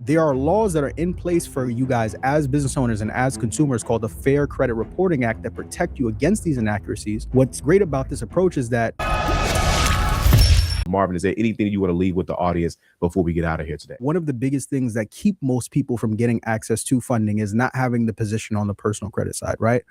there are laws that are in place for you guys as business owners and as consumers called the Fair Credit Reporting Act that protect you against these inaccuracies. What's great about this approach is that Marvin, is there anything you want to leave with the audience before we get out of here today? one of the biggest things that keep most people from getting access to funding is not having the position on the personal credit side, right?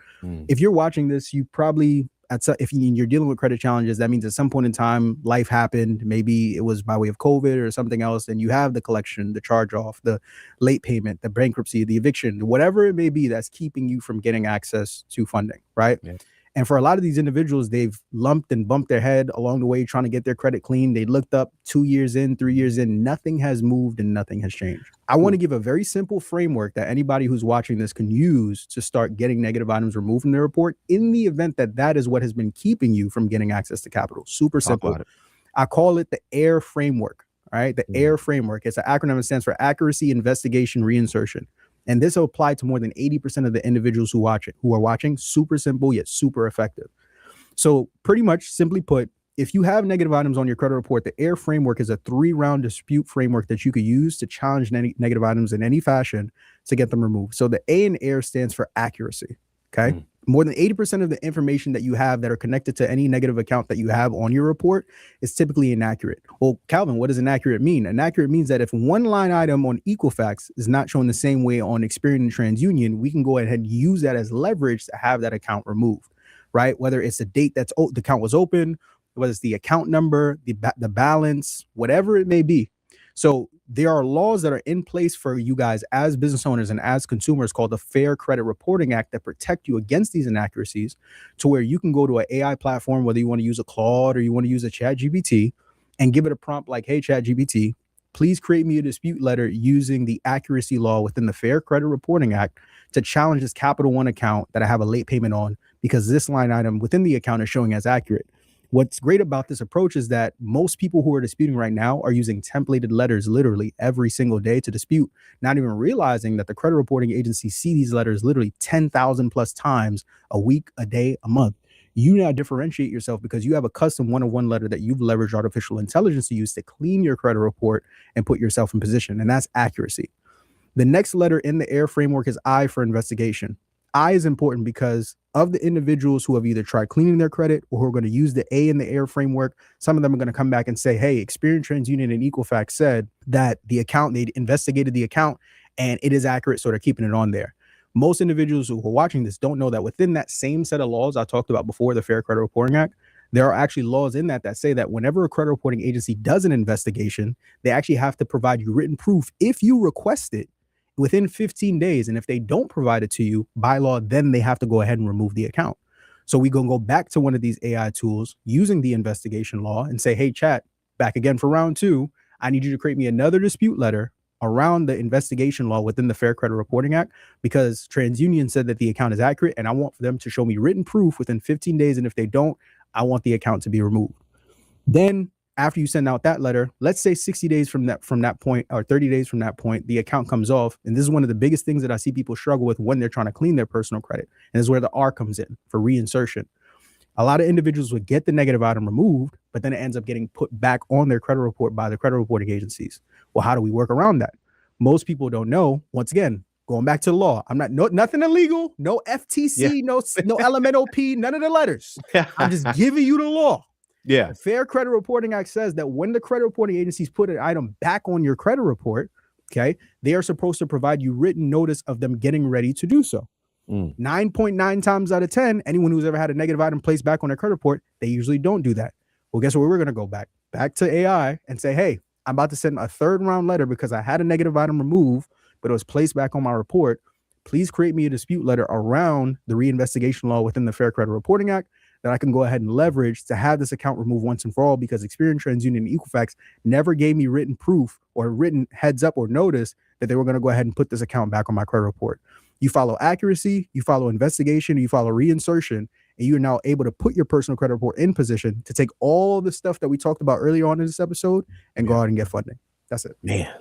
If you're watching this, you probably, if you're dealing with credit challenges, that means at some point in time, life happened. Maybe it was by way of COVID or something else, and you have the collection, the charge off, the late payment, the bankruptcy, the eviction, whatever it may be that's keeping you from getting access to funding, right? Yeah. And for a lot of these individuals, they've lumped and bumped their head along the way trying to get their credit clean. They looked up 2 years in, 3 years in, nothing has moved and nothing has changed. I want to give a very simple framework that anybody who's watching this can use to start getting negative items removed from their report in the event that that is what has been keeping you from getting access to capital. Super simple. I call it the AIR framework, right? The AIR framework. It's an acronym that stands for Accuracy, Investigation, Reinsertion. And this will apply to more than 80% of the individuals who are watching. Super simple, yet super effective. So pretty much, simply put, if you have negative items on your credit report, the AIR framework is a 3-round dispute framework that you could use to challenge negative items in any fashion to get them removed. So the A in AIR stands for accuracy, okay? More than 80% of the information that you have that are connected to any negative account that you have on your report is typically inaccurate. Well, Calvin, what does inaccurate mean? Inaccurate means that if one line item on Equifax is not shown the same way on Experian and TransUnion, we can go ahead and use that as leverage to have that account removed, right? Whether it's the date that's the account was open, whether it's the account number, the balance, whatever it may be. So there are laws that are in place for you guys as business owners and as consumers called the Fair Credit Reporting Act that protect you against these inaccuracies, to where you can go to an AI platform, whether you want to use a Claude or you want to use a ChatGPT, and give it a prompt like, hey, ChatGPT, please create me a dispute letter using the accuracy law within the Fair Credit Reporting Act to challenge this Capital One account that I have a late payment on because this line item within the account is showing as accurate. What's great about this approach is that most people who are disputing right now are using templated letters literally every single day to dispute, not even realizing that the credit reporting agencies see these letters literally 10,000 plus times a week, a day, a month. You now differentiate yourself because you have a custom one-of-one letter that you've leveraged artificial intelligence to use to clean your credit report and put yourself in position, and that's accuracy. The next letter in the AIR framework is I for investigation. I is important because of the individuals who have either tried cleaning their credit or who are going to use the A in the AIR framework. Some of them are going to come back and say, hey, Experian, TransUnion, and Equifax said that the account, they investigated the account and it is accurate, so they're keeping it on there. Most individuals who are watching this don't know that within that same set of laws I talked about before, the Fair Credit Reporting Act, there are actually laws in that say that whenever a credit reporting agency does an investigation, they actually have to provide you written proof if you request it within 15 days. And if they don't provide it to you by law, then they have to go ahead and remove the account. So we gonna go back to one of these AI tools using the investigation law and say, hey, chat, back again for round 2. I need you to create me another dispute letter around the investigation law within the Fair Credit Reporting Act, because TransUnion said that the account is accurate and I want for them to show me written proof within 15 days. And if they don't, I want the account to be removed. Then after you send out that letter, let's say 60 days from that point, or 30 days from that point, the account comes off. And this is one of the biggest things that I see people struggle with when they're trying to clean their personal credit. And this is where the R comes in for reinsertion. A lot of individuals would get the negative item removed, but then it ends up getting put back on their credit report by the credit reporting agencies. Well, how do we work around that? Most people don't know. Once again, going back to the law, I'm nothing illegal, no FTC, no LMNOP, none of the letters. I'm just giving you the law. Yeah. The Fair Credit Reporting Act says that when the credit reporting agencies put an item back on your credit report, okay, they are supposed to provide you written notice of them getting ready to do so. 9.9 times out of 10, anyone who's ever had a negative item placed back on their credit report, they usually don't do that. Well, guess where we're going to go back to AI and say, hey, I'm about to send a 3rd round letter because I had a negative item removed, but it was placed back on my report. Please create me a dispute letter around the reinvestigation law within the Fair Credit Reporting Act that I can go ahead and leverage to have this account removed once and for all, because Experian, TransUnion, and Equifax never gave me written proof or written heads up or notice that they were going to go ahead and put this account back on my credit report. You follow accuracy, you follow investigation, you follow reinsertion, and you're now able to put your personal credit report in position to take all the stuff that we talked about earlier on in this episode and go out and get funding. That's it. Man,